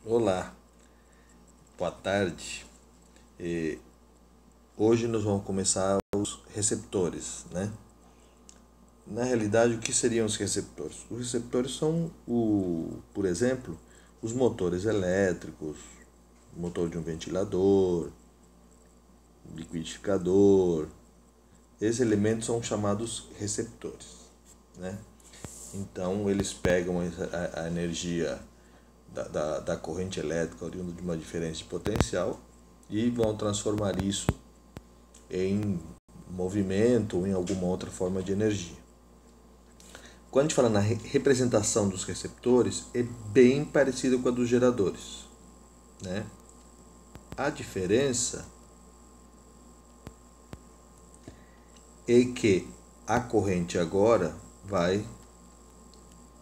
Olá, boa tarde. Hoje nós vamos começar os receptores, né? Na realidade, o que seriam os receptores? Os receptores são, por exemplo, os motores elétricos, motor de um ventilador, liquidificador. Esses elementos são chamados receptores, né? Então, eles pegam a energia da corrente elétrica oriunda de uma diferença de potencial e vão transformar isso em movimento ou em alguma outra forma de energia. Quando a gente fala na representação dos receptores, é bem parecido com a dos geradores, né? A diferença é que a corrente agora vai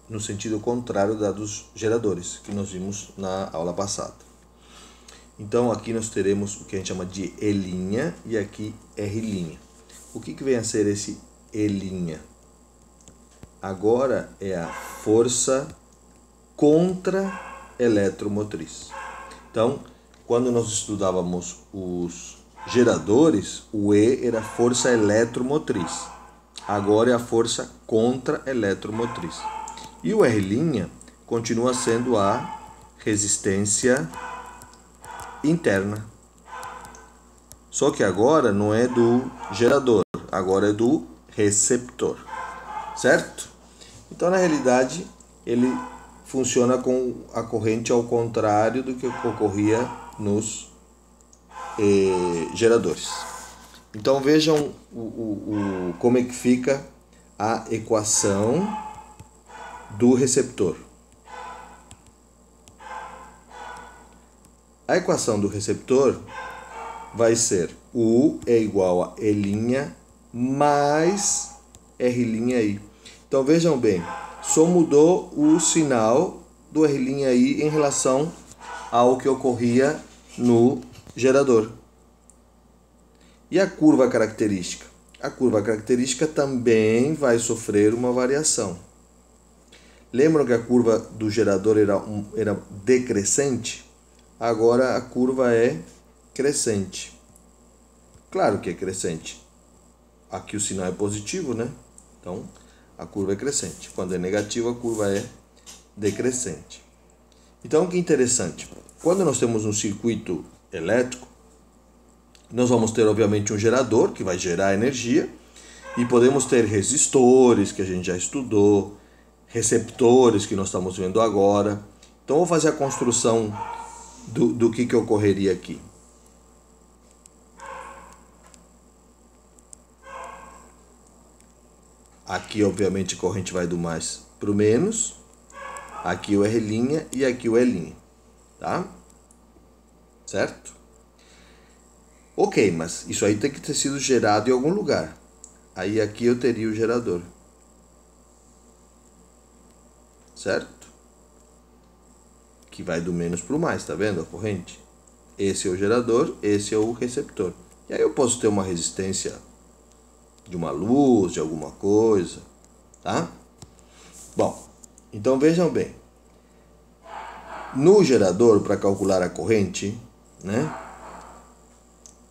no sentido contrário da dos geradores, que nós vimos na aula passada. Então aqui nós teremos o que a gente chama de E' e aqui R'. O que vem a ser esse E'? Agora é a força contra-eletromotriz. Então, quando nós estudávamos os geradores, o E era a força eletromotriz. Agora é a força contra-eletromotriz. E o R' continua sendo a resistência interna. Só que agora não é do gerador, agora é do receptor, certo? Então, na realidade, ele funciona com a corrente ao contrário do que ocorria nos geradores. Então, vejam como é que fica a equação do receptor. A equação do receptor vai ser U é igual a E' mais R'I. Então vejam bem, só mudou o sinal do R'I em relação ao que ocorria no gerador. E a curva característica? A curva característica também vai sofrer uma variação. Lembram que a curva do gerador era decrescente? Agora a curva é crescente. Claro que é crescente. Aqui o sinal é positivo, né? Então a curva é crescente. Quando é negativo, a curva é decrescente. Então, que interessante. Quando nós temos um circuito elétrico, nós vamos ter, obviamente, um gerador que vai gerar energia e podemos ter resistores, que a gente já estudou, receptores, que nós estamos vendo agora. Então, vou fazer a construção do que ocorreria aqui. Aqui, obviamente, a corrente vai do mais para o menos. Aqui o R' e aqui o E'. Tá? Certo? Ok, mas isso aí tem que ter sido gerado em algum lugar. Aí aqui eu teria o gerador. Certo? Que vai do menos para o mais, tá vendo a corrente? Esse é o gerador, esse é o receptor. E aí eu posso ter uma resistência de uma luz, de alguma coisa, tá? Bom, então vejam bem. No gerador, para calcular a corrente, né?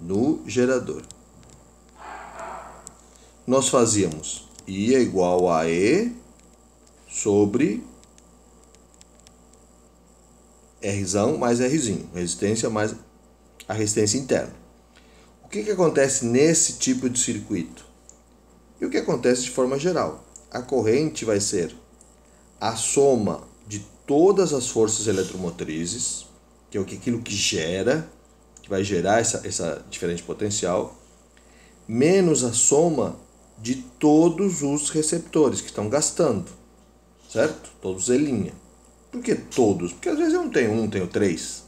No gerador, nós fazíamos I é igual a E sobre R mais Rzinho, resistência mais a resistência interna. O que acontece nesse tipo de circuito? E o que acontece de forma geral? A corrente vai ser a soma de todas as forças eletromotrizes, que é aquilo que gera, que vai gerar essa diferença de potencial, menos a soma de todos os receptores que estão gastando, certo? Todos em linha. Por que todos? Porque às vezes eu não tenho um, tenho três,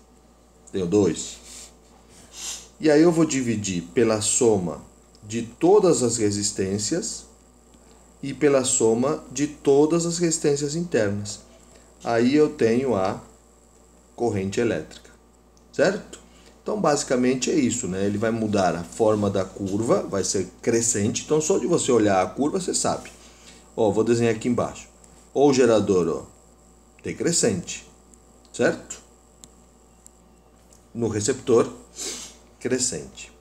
tenho dois. E aí eu vou dividir pela soma de todas as resistências e pela soma de todas as resistências internas. Aí eu tenho a corrente elétrica, certo? Então basicamente é isso, né? Ele vai mudar a forma da curva, vai ser crescente. Então só de você olhar a curva você sabe. Ó, vou desenhar aqui embaixo. Ou o gerador, ó, decrescente, certo? no receptor crescente.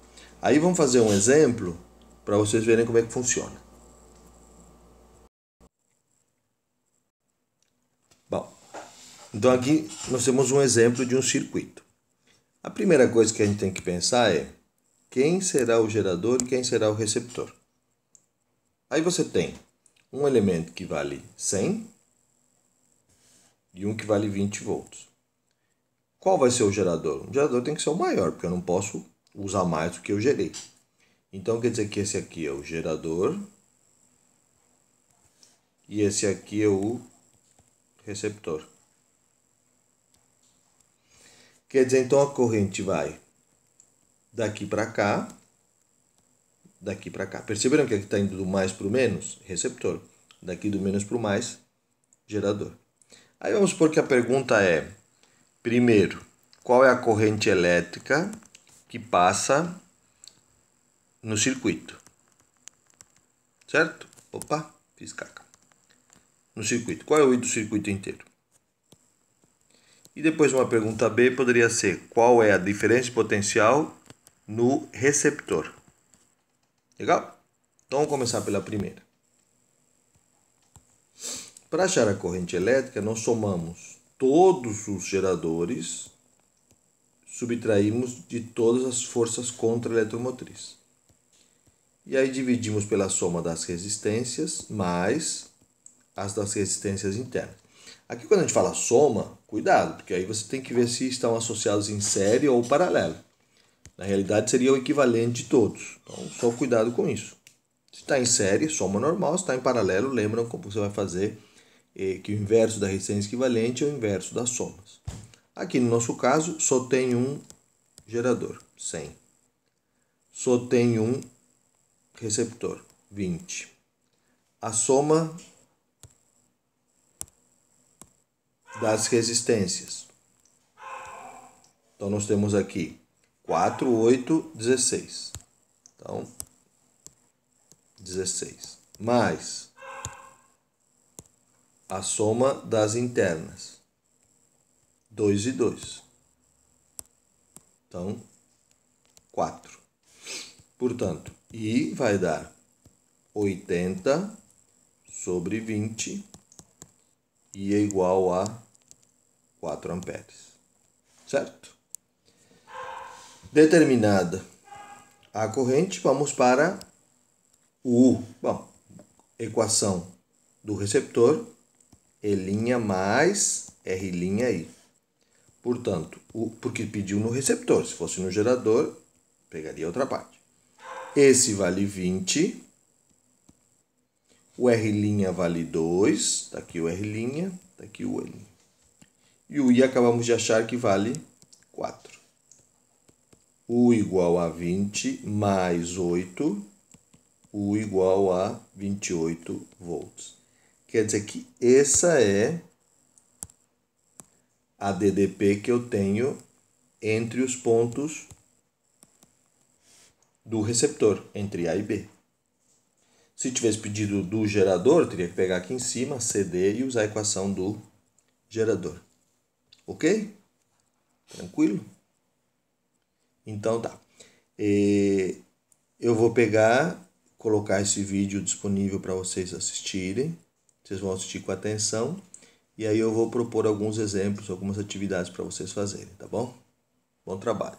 Aí vamos fazer um exemplo para vocês verem como é que funciona. Bom, então aqui nós temos um exemplo de um circuito. A primeira coisa que a gente tem que pensar é quem será o gerador e quem será o receptor. Aí você tem um elemento que vale 100 e um que vale 20 volts. Qual vai ser o gerador? O gerador tem que ser o maior, porque eu não posso usar mais do que eu gerei. Então quer dizer que esse aqui é o gerador e esse aqui é o receptor. Quer dizer, então a corrente vai daqui para cá, daqui para cá. Perceberam que aqui está indo do mais para o menos? Receptor. Daqui do menos para o mais, gerador. Aí vamos supor que a pergunta é, primeiro, qual é a corrente elétrica que passa no circuito? Certo? Opa, fiz caca. No circuito. Qual é o I do circuito inteiro? E depois uma pergunta B poderia ser, qual é a diferença de potencial no receptor? Legal? Então vamos começar pela primeira. Para achar a corrente elétrica, nós somamos todos os geradores, subtraímos de todas as forças contra a eletromotriz. E aí dividimos pela soma das resistências mais as das resistências internas. Aqui quando a gente fala soma, cuidado, porque aí você tem que ver se estão associados em série ou paralelo. Na realidade seria o equivalente de todos, então só cuidado com isso. Se está em série, soma normal, se está em paralelo, lembram como você vai fazer que o inverso da resistência equivalente é o inverso das somas. Aqui no nosso caso só tem um gerador, 100. Só tem um receptor, 20. A soma das resistências. Então nós temos aqui 4, 8, 16. Então, 16. Mais a soma das internas. 2 e 2. Então, 4. Portanto, I vai dar 80 sobre 20. I é igual a 4 amperes. Certo? Determinada a corrente, vamos para o U. Bom, equação do receptor, E' mais R'I. Portanto, porque pediu no receptor, se fosse no gerador, pegaria outra parte. Esse vale 20, o R' vale 2, está aqui o R', está aqui o I. E o I acabamos de achar que vale 4. U igual a 20 mais 8, U igual a 28 volts. Quer dizer que essa é a DDP que eu tenho entre os pontos do receptor, entre A e B. Se tivesse pedido do gerador, teria que pegar aqui em cima, CD, e usar a equação do gerador. Ok? Tranquilo? Então tá. Eu vou colocar esse vídeo disponível para vocês assistirem. Vocês vão assistir com atenção. E aí eu vou propor alguns exemplos, algumas atividades para vocês fazerem, tá bom? Bom trabalho.